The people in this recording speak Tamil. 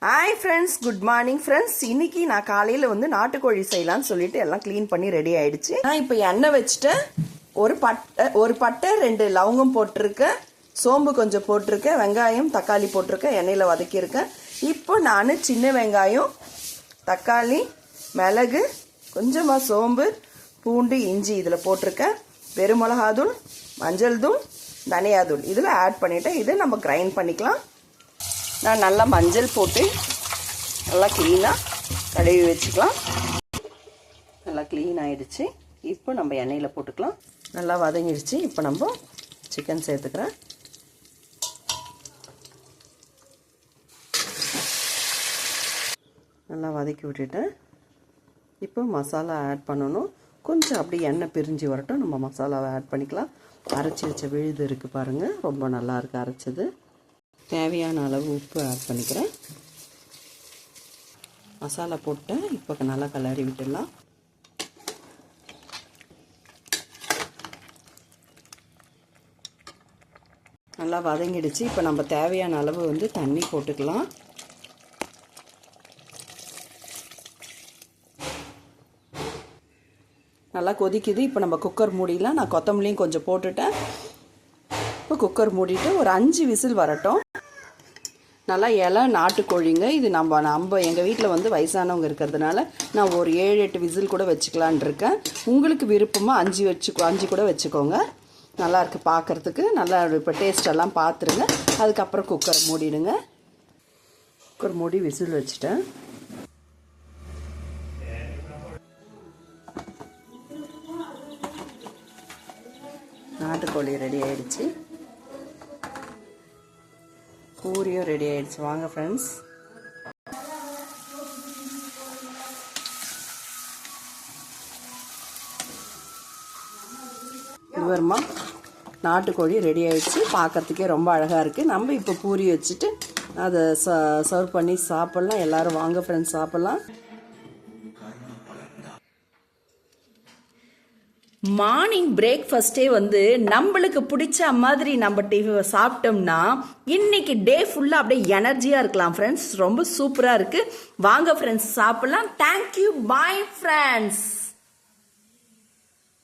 Hi friends, good morning friends. இன்னைக்கு நான் காலையில் நாட்டுக்கோழி செய்யலான்னு சொல்லிட்டு எல்லாம் க்ளீன் பண்ணி ரெடி ஆயிடுச்சு. நான் இப்போ எண்ணெய் வச்சுட்டேன். ஒரு பட்டை 2 லவங்கம் போட்டிருக்கேன், சோம்பு கொஞ்சம் போட்டிருக்கேன், வெங்காயம் தக்காளி போட்டிருக்கேன், எண்ணெயில் வதக்கியிருக்கேன். இப்போ நான் சின்ன வெங்காயம், தக்காளி, மிளகு, கொஞ்சமாக சோம்பு, பூண்டு, இஞ்சி இதில் போட்டிருக்கேன். வெறும் மிளகாத்தூள், மஞ்சள் தூள், தனியாத்தூள் இதில் ஆட் பண்ணிவிட்டேன். இதை நம்ம கிரைண்ட் பண்ணிக்கலாம். நான் நல்லா மஞ்சள் போட்டு நல்லா க்ளீனாக கழுவி வச்சுக்கலாம். நல்லா க்ளீன் ஆகிடுச்சு. இப்போ நம்ம எண்ணெயில் போட்டுக்கலாம். நல்லா வதங்கிடுச்சு. இப்போ நம்ம சிக்கன் சேர்த்துக்கிறேன். நல்லா வதக்கி விட்டுட்டேன். இப்போ மசாலா ஆட் பண்ணணும். கொஞ்சம் அப்படியே எண்ணெய் பிரிஞ்சு வரட்டும், நம்ம மசாலாவை ஆட் பண்ணிக்கலாம். அரைச்சி வச்ச விழுது இருக்குது பாருங்கள், ரொம்ப நல்லா இருக்குது அரைச்சது. தேவையான அளவு உப்பு ஆட் பண்ணிக்கிறேன். மசாலா போட்டேன். இப்போ நல்லா கிளறி விட்டுடலாம். நல்லா வதங்கிடுச்சு. இப்போ நம்ம தேவையான அளவு தண்ணி போட்டுக்கலாம். நல்லா கொதிக்குது. இப்போ நம்ம குக்கர் மூடிலாம். நான் கொத்தமல்லியும் கொஞ்சம் போட்டுட்டேன். இப்போ குக்கர் மூடிட்டு ஒரு 5 விசில் வரட்டும். நல்லா இலை நாட்டுக்கோழிங்க. இது நம்ம எங்கள் வீட்டில் வயசானவங்க இருக்கிறதுனால நான் ஒரு 7-8 விசில் கூட வச்சுக்கலான் இருக்கேன். உங்களுக்கு விருப்பமாக 5 கூட வச்சுக்கோங்க. நல்லாயிருக்கு பார்க்குறதுக்கு. நல்லா இப்போ டேஸ்டெல்லாம் பார்த்துருங்க. அதுக்கப்புறம் குக்கர் மூடிடுங்க. குக்கர் மூடி விசில் வச்சுட்டேன். நாட்டுக்கோழி ரெடி ஆயிடுச்சு. பூரியும் ரெடி ஆயிடுச்சு. வாங்க ஃப்ரெண்ட்ஸ். இதுவரமா நாட்டுக்கோழி ரெடி ஆயிடுச்சு. பார்க்கறதுக்கே ரொம்ப அழகாக இருக்குது. நம்ம இப்போ பூரி வச்சுட்டு அதை சர்வ் பண்ணி சாப்பிட்லாம். எல்லோரும் வாங்க ஃப்ரெண்ட்ஸ், சாப்பிட்லாம். மார்னிங் பிரேக்ஃபாஸ்ட்டே நம்மளுக்கு பிடிச்ச மாதிரி நம்ம சாப்பிட்டோம்னா இன்னைக்கு டே ஃபுல்லாக அப்படியே எனர்ஜியாக இருக்கலாம் ஃப்ரெண்ட்ஸ். ரொம்ப சூப்பராக இருக்குது. வாங்க ஃப்ரெண்ட்ஸ், சாப்பிட்லாம். தேங்க்யூ. Bye friends.